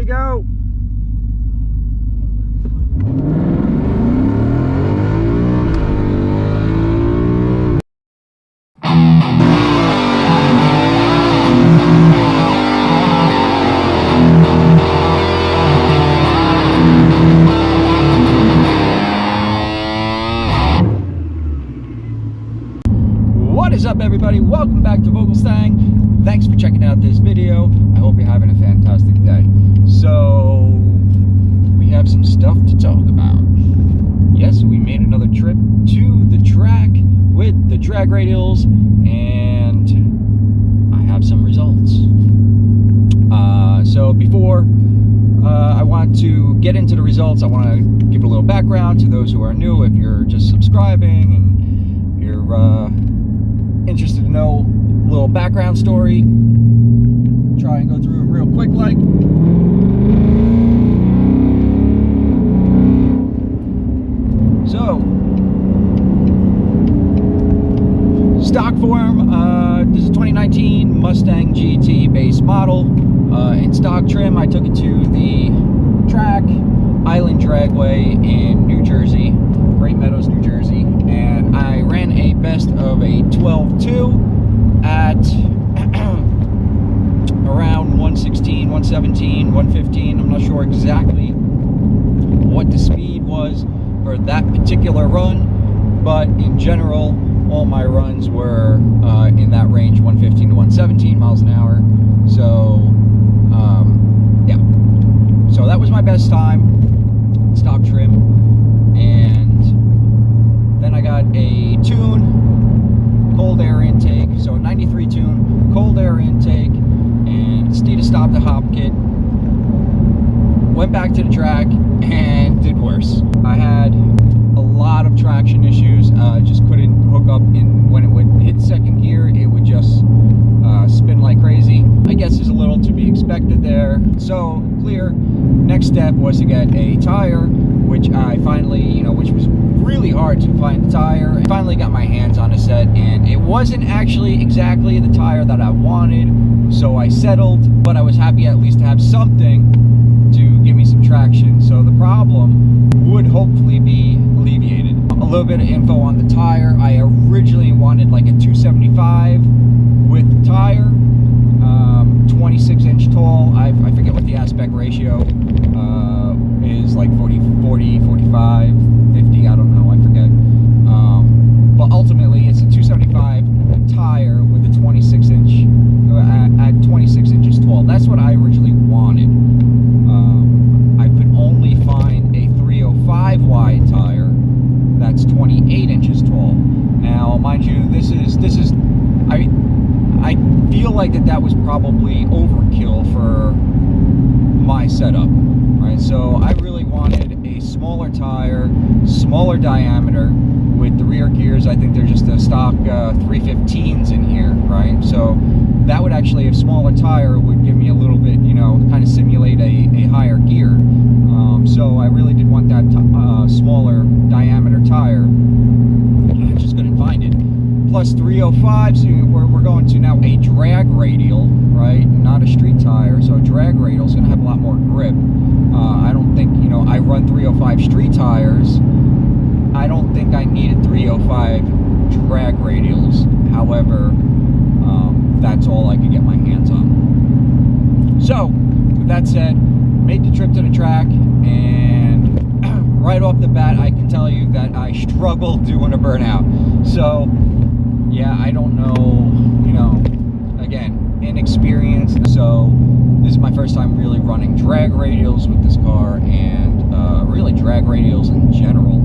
go. What is up, everybody? Welcome back to VogelStang. Thanks for checking out this video. I hope you're having a fantastic day. So, we have some stuff to talk about. Yes, we made another trip to the track with the drag radials, and I have some results. So before I want to get into the results, I want to give a little background to those who are new. If you're just subscribing and you're interested to know a little background story, try and go through it real quick like. So, stock form, this is 2019 Mustang GT base model. In stock trim, I took it to the track, Island Dragway in New Jersey, Great Meadows, New Jersey, and I ran a best of a 12.2 at around 116, 117, 115. I'm not sure exactly what the speed was for that particular run, but in general, all my runs were in that range, 115 to 117 miles an hour. So, yeah. So that was my best time, stock trim. And then I got a tune, cold air intake, so 93 tune, cold air intake, and Steed stopped the hop kit. Went back to the track and did worse. I had a lot of traction issues. Just couldn't hook up when it would hit second gear. It would just spin like crazy. I guess there's a little to be expected there. So clear. Next step was to get a tire, which I finally, which was really hard to find the tire. I finally got my hands on a set, and it wasn't actually exactly the tire that I wanted, so I settled, but I was happy at least to have something to give me some traction. So the problem would hopefully be alleviated. A little bit of info on the tire. I originally wanted like a 275 with the tire, 26 inch tall. I forget what the aspect ratio is, like 40, 45, 50, I don't know, I forget. But ultimately it's a 275 tire with a 26 inch, at 26 inches tall. That's what I originally wanted. I could only find a 305 wide tire that's 28 inches tall. Now, mind you, this is I feel like that was probably overkill for my setup, right? So I really wanted a smaller tire, smaller diameter with the rear gears. I think they're just a stock 315s in here, right? So that would actually, a smaller tire would give me a little bit, kind of simulate a higher gear. So I really did want that smaller diameter tire. I just couldn't find it. Plus 305s, so we're going to now a drag radial, right? Not a street tire, so a drag radial is going to have a lot more grip. I don't think, I run 305 street tires. I don't think I needed 305 drag radials. However, that's all I could get my hands on. So, with that said, made the trip to the track, and right off the bat, I can tell you that I struggled doing a burnout. So, yeah, I don't know, again, inexperienced. So this is my first time really running drag radials with this car, and really drag radials in general.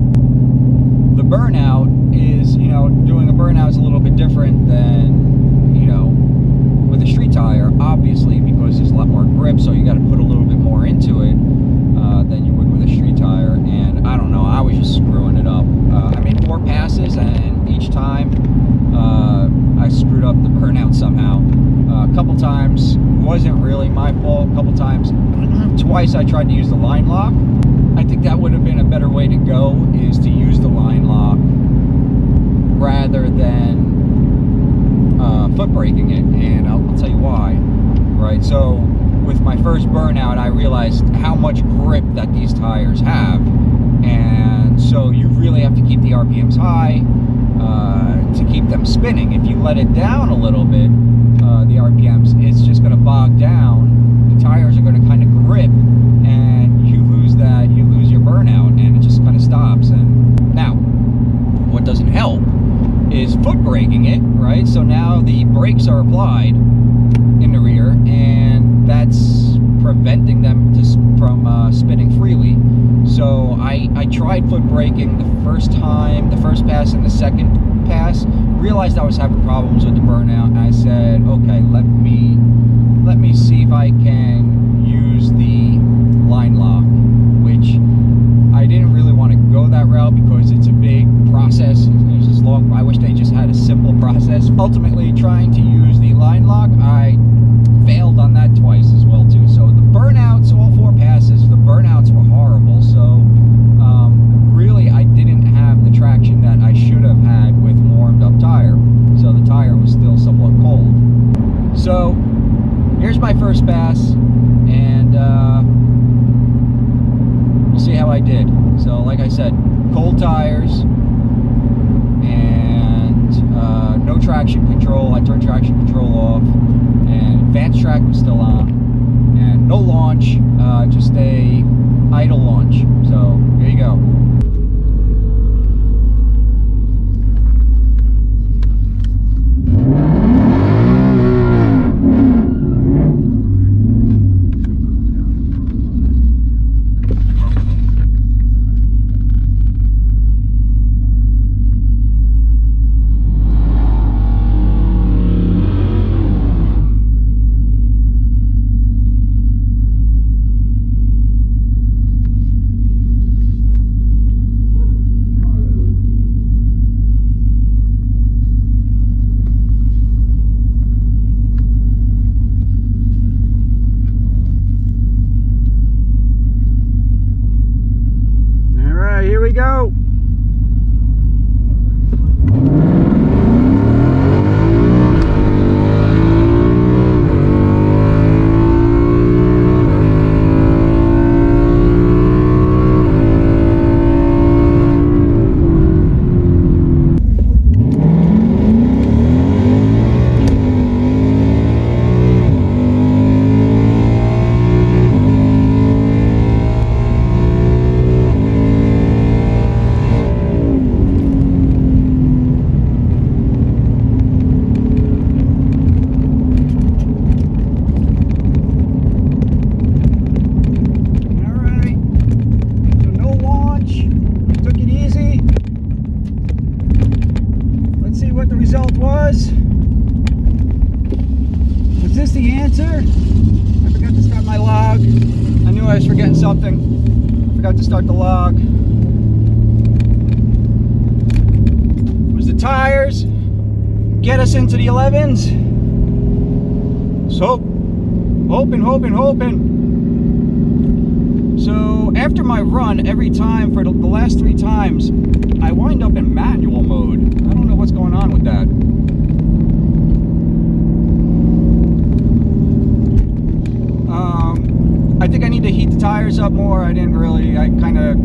The burnout is, doing a burnout is a little bit different than, with a street tire, obviously, because there's a lot more grip, so you got to put a little bit more into it than you would with a street tire. And I don't know, I was just screwing it up. I made 4 passes, and each time I screwed up the burnout somehow. A couple times wasn't really my fault. A couple times, twice I tried to use the line lock. I think that would have been a better way to go, is to use the line lock rather than foot braking it, and I'll tell you why. Right, so with my first Burnout, I realized how much grip that these tires have. And so you really have to keep the RPMs high to keep them spinning. If you let it down a little bit, the RPMs, it's just going to bog down. The tires are going to kind of grip, and you lose your Burnout, and it just kind of stops. And now, what doesn't help is foot braking it, right? So now the brakes are applied in the rear, and that's preventing them from spinning freely. So I tried foot braking the first time, the first pass and the second pass, realized I was having problems with the Burnout, and I said, okay, let me see if I can use the line lock, which I didn't really want to go that route because it's a big process. There's this long, I wish they just had a simple process. Ultimately, trying to use the line lock, I failed on that twice as well too. So the Burnouts, all 4 passes, the Burnouts were horrible. So really I didn't have the traction that I should have had with warmed up tire. So the tire was still somewhat cold. So here's my first pass, and we'll see how I did. So like I said, cold tires and no traction control. I turned traction control off, and advanced track was still on, and no launch, just a idle launch. So there you go. Here we go. Was this the answer? I forgot to start my log. I knew I was forgetting something. I forgot to start the log. Was the tires get us into the 11s? So hoping. So after my run, every time for the last 3 times, I wind up in manual mode. I don't know what's going on with that. I think I need to heat the tires up more. I kind of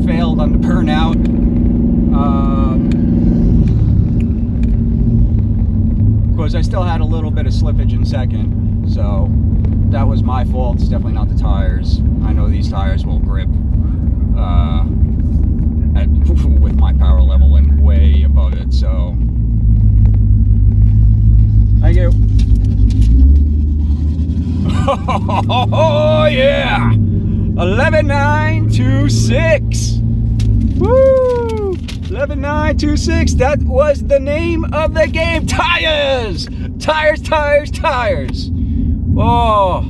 failed on the Burnout. Because I still had a little bit of slippage in second, so that was my fault. It's definitely not the tires. I know these tires will grip with my power level and way above it, so thank you. Oh yeah, 11.926. Woo! 11.926. That was the name of the game. Tires. Oh,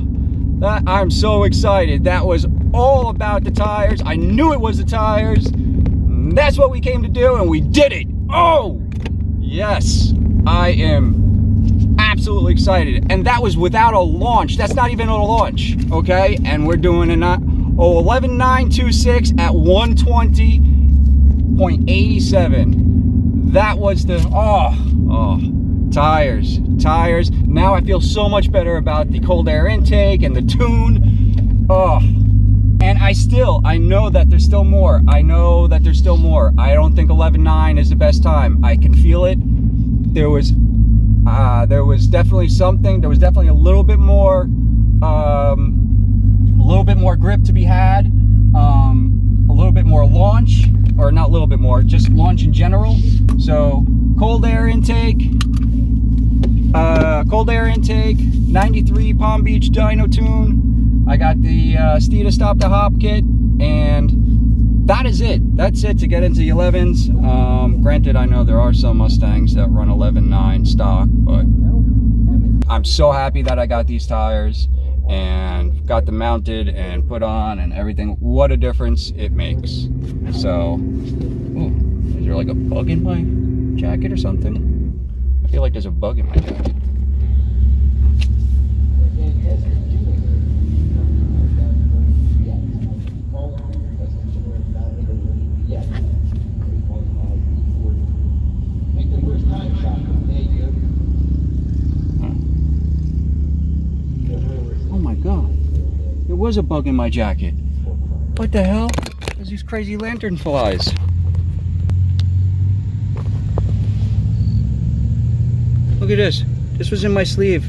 I'm so excited. That was all about the tires. I knew it was the tires. That's what we came to do, and we did it. Oh, yes. I am absolutely excited. And that was without a launch. That's not even a launch, okay? And we're doing 11.926 at 120.87. That was the, Tires. Now I feel so much better about the cold air intake and the tune. Oh, and I know that there's still more. I don't think 11.9 is the best time. I can feel it. There was definitely something. There was definitely a little bit more grip to be had. A little bit more launch, or not a little bit more, just launch in general. So cold air intake, 93 Palm Beach dyno tune. I got the Steeda Stop the Hop kit, and that is it. That's it to get into the 11s. Granted, I know there are some Mustangs that run 11.9 stock, but I'm so happy that I got these tires and got them mounted and put on and everything. What a difference it makes. So, ooh, is there like a bug in my jacket or something? I feel like there's a bug in my jacket. Oh my god, there was a bug in my jacket. What the hell? There's these crazy lantern flies. Look at this. This was in my sleeve.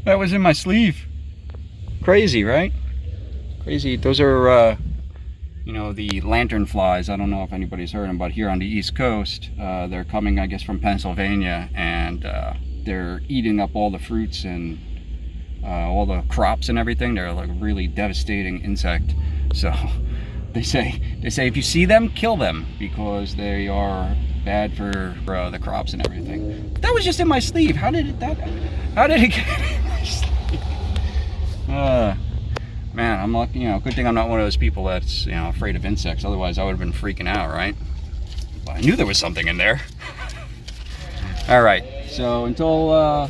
That was in my sleeve. Crazy, right? Crazy. Those are, you know, the lantern flies. I don't know if anybody's heard them, but here on the East Coast, they're coming, I guess, from Pennsylvania, and they're eating up all the fruits and all the crops and everything. They're like a really devastating insect. So they say if you see them, kill them, because they are bad for the crops and everything. That was just in my sleeve. How did it get in my sleeve? Man, I'm lucky, you know, good thing I'm not one of those people that's, you know, afraid of insects. Otherwise I would have been freaking out, right? But I knew there was something in there. All right, so until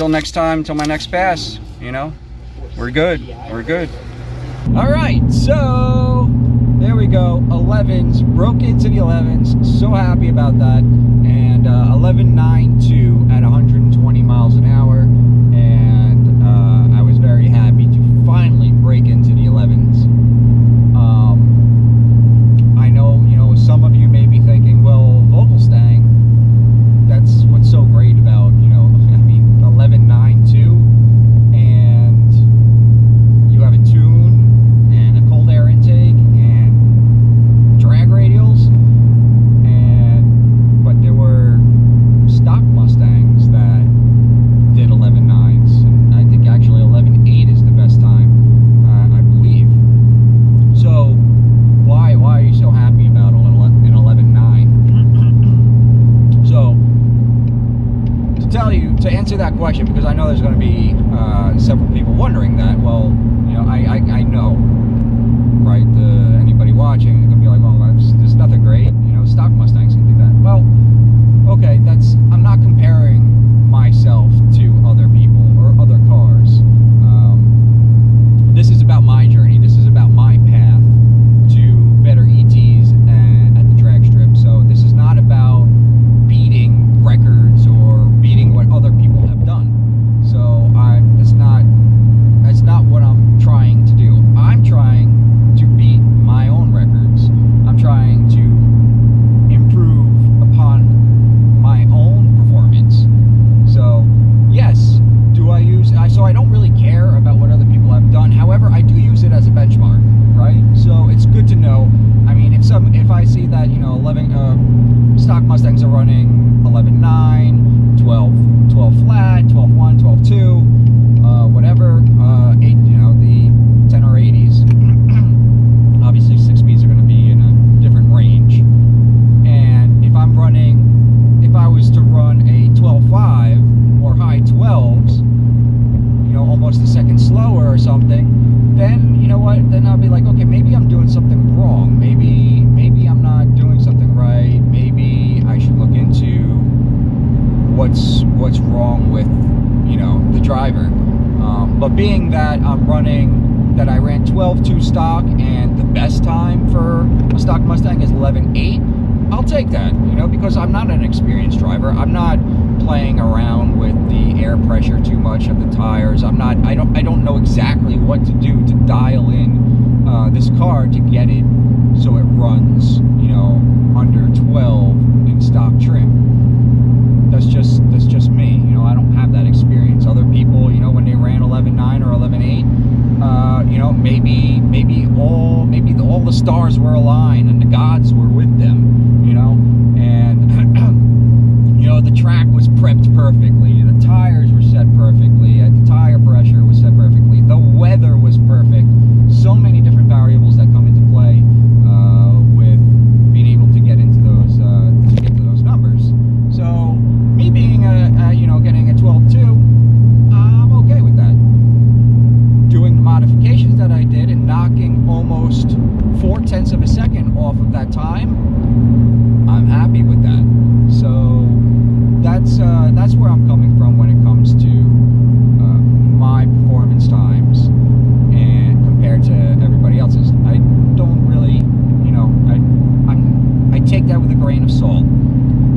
next time, until my next pass, you know, we're good. All right, so there we go. 11s, broke into the 11s. So happy about that. And 11.92 at 120 miles an hour. And I was very happy to finally break into the 11s. I know, you know, some of you may be thinking, well, VogelStang, that's what's so great about, you know, I mean, 11.92, and you have a tune and a cold air intake and drag radials, but there were stock Mustangs that did 11.9s, and I think actually 11.8 is the best time, I believe. So why are you so happy about an 11.9? So to answer that question, because I know there's going to be several people wondering that, well, you know, I know, right? Anybody watching is going to be like, well, there's nothing great, you know, stock Mustangs can do that. Well, okay, I'm not comparing myself to other people or other cars. This is about my journey. This is about my path to better ETs at the drag strip. So this is not about beating records or beating what other people have done. So that's not what I'm trying to do. I'm trying to beat my own records. I'm trying to improve upon my own performance. So yes, so I don't really care about what other people have done. However, I do use it as a benchmark, right? So it's good to know. I mean, if I see that, you know, 11 stock Mustangs are running 11.9, 12 flat, 12.1, 12.2, whatever, 8, you know, the 10 or 80s. Obviously 6 speeds are going to be in a different range. And if I was to run a 12.5 or high 12s, you know, almost a second slower or something, then, you know what, then I'll be like, okay, maybe I'm doing something wrong. Maybe I'm not doing something right. Maybe I should look into what's wrong with, you know, driver. But being that I ran 12.2 stock, and the best time for a stock Mustang is 11.8, I'll take that, you know, because I'm not an experienced driver. I'm not playing around with the air pressure too much of the tires. I don't know exactly what to do to dial in this car to get it so it runs, you know, under 12 in stock trim. That's just me, you know. I don't have that experience. Other people, you know, when they ran 11.9 or 11.8, you know, maybe all the stars were aligned and the gods were with them, you know, and you know, the track was prepped perfectly, the tires were set perfectly, the tire pressure was set perfectly, the weather was perfect. So many different variables that come into play with being able to get into those numbers. So me being you know, getting a 12.2, I'm okay with that. Doing the modifications that I did and knocking almost 0.4 of a second off of that time, I'm happy with that. So that's where I'm coming from when it comes to my performance times and compared to everybody else's. I don't really, you know, I take that with a grain of salt.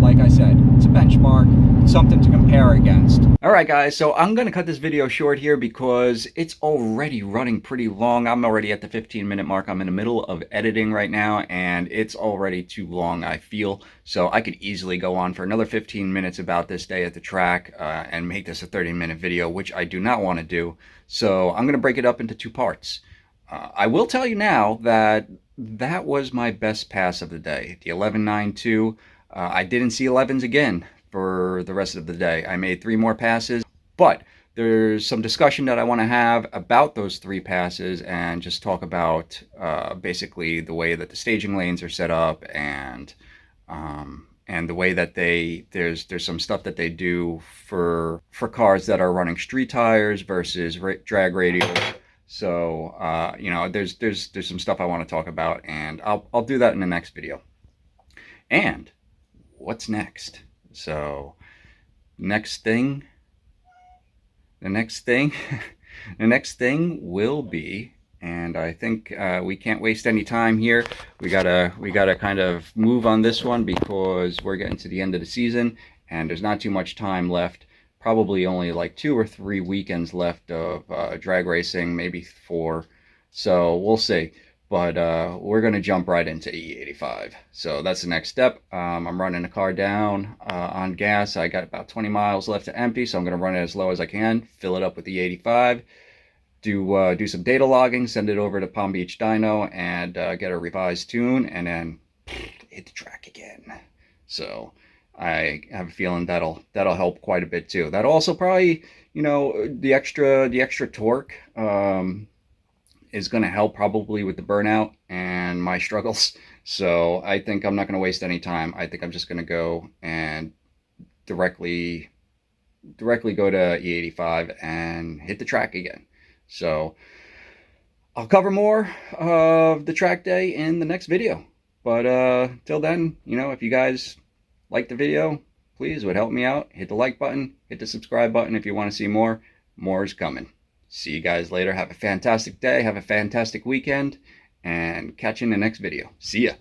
Like I said, it's a benchmark, it's something to compare against. Alright guys, so I'm going to cut this video short here because it's already running pretty long. I'm already at the 15-minute mark. I'm in the middle of editing right now, and it's already too long, I feel. So I could easily go on for another 15 minutes about this day at the track and make this a 30-minute video, which I do not want to do. So I'm going to break it up into two parts. I will tell you now that that was my best pass of the day, the 11.92. I didn't see 11s again for the rest of the day. I made 3 more passes, but there's some discussion that I want to have about those 3 passes and just talk about basically the way that the staging lanes are set up, and the way that there's some stuff that they do for cars that are running street tires versus drag radials. So you know, there's some stuff I want to talk about, and I'll do that in the next video. And what's next? So the next thing will be, and I think we can't waste any time here. We gotta kind of move on this one because we're getting to the end of the season and there's not too much time left. Probably only like 2 or 3 weekends left of drag racing, maybe 4. So we'll see. But we're going to jump right into E85. So that's the next step. I'm running the car down on gas. I got about 20 miles left to empty, so I'm going to run it as low as I can, fill it up with E85, do some data logging, send it over to Palm Beach Dyno, and get a revised tune, and then hit the track again. So I have a feeling that'll help quite a bit too. That'll also probably, you know, the extra torque is going to help probably with the burnout and my struggles. So I think I'm not going to waste any time. I think I'm just going to go and directly go to E85 and hit the track again. So I'll cover more of the track day in the next video. But till then, you know, if you guys like the video, please, would help me out. Hit the like button, hit the subscribe button if you want to see more. More is coming. See you guys later. Have a fantastic day. Have a fantastic weekend. And catch you in the next video. See ya.